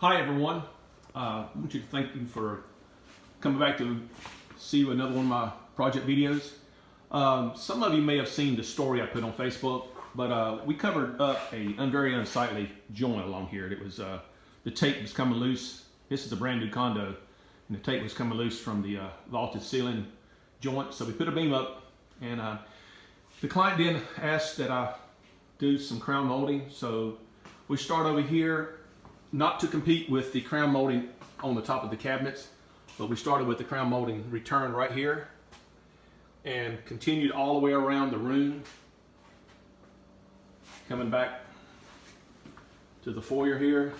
Hi everyone. I want you to thank you for coming back to see another one of my project videos. Some of you may have seen the story I put on Facebook, but we covered up a very unsightly joint along here. It was the tape was coming loose. This is a brand new condo, and the tape was coming loose from the vaulted ceiling joint. So we put a beam up, and the client then asked that I do some crown molding. So we start over here, not to compete with the crown molding on the top of the cabinets, but we started with the crown molding return right here and continued all the way around the room, coming back to the foyer here,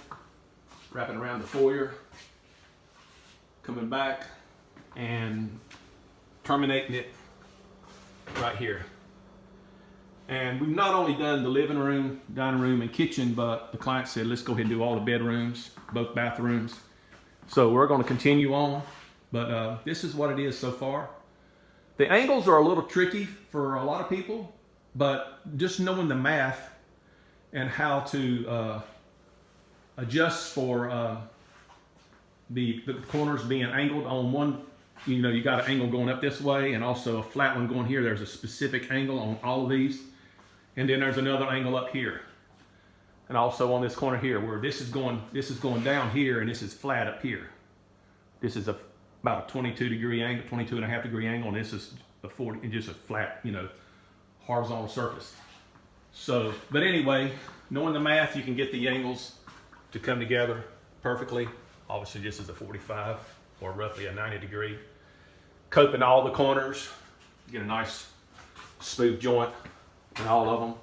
wrapping around the foyer, coming back and terminating it right here. And we've not only done the living room, dining room, and kitchen, but the client said, let's go ahead and do all the bedrooms, both bathrooms. So we're going to continue on, but this is what it is so far. The angles are a little tricky for a lot of people, but just knowing the math and how to adjust for the corners being angled on one, you got an angle going up this way and also a flat one going here. There's a specific angle on all of these. And then there's another angle up here. And also on this corner here where this is going down here and this is flat up here. This is about a 22-degree angle, 22.5-degree angle, and this is a 40, and just a flat, horizontal surface. So, but anyway, knowing the math, you can get the angles to come together perfectly. Obviously this is a 45 or roughly a 90-degree. Coping all the corners, get a nice smooth joint in all of them.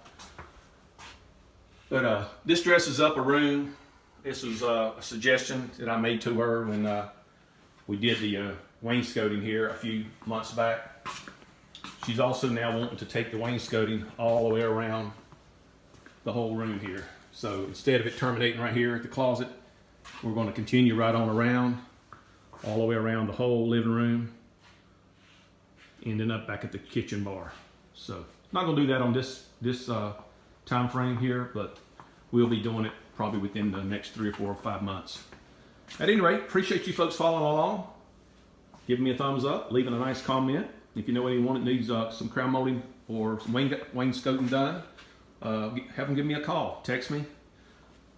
But this dresses up a room. This was a suggestion that I made to her when we did the wainscoting here a few months back. She's also now wanting to take the wainscoting all the way around the whole room here. So instead of it terminating right here at the closet, we're going to continue right on around, all the way around the whole living room, ending up back at the kitchen bar. So not going to do that on this time frame here, but we'll be doing it probably within the next 3 or 4 or 5 months. At any rate, appreciate you folks following along, giving me a thumbs up, leaving a nice comment. If you know anyone that needs some crown molding or some wainscoting done, have them give me a call. Text me.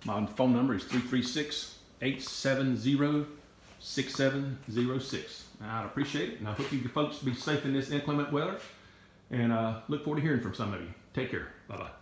My phone number is 336-870-6706. I'd appreciate it, and I hope you folks be safe in this inclement weather, and look forward to hearing from some of you. Take care. Bye-bye.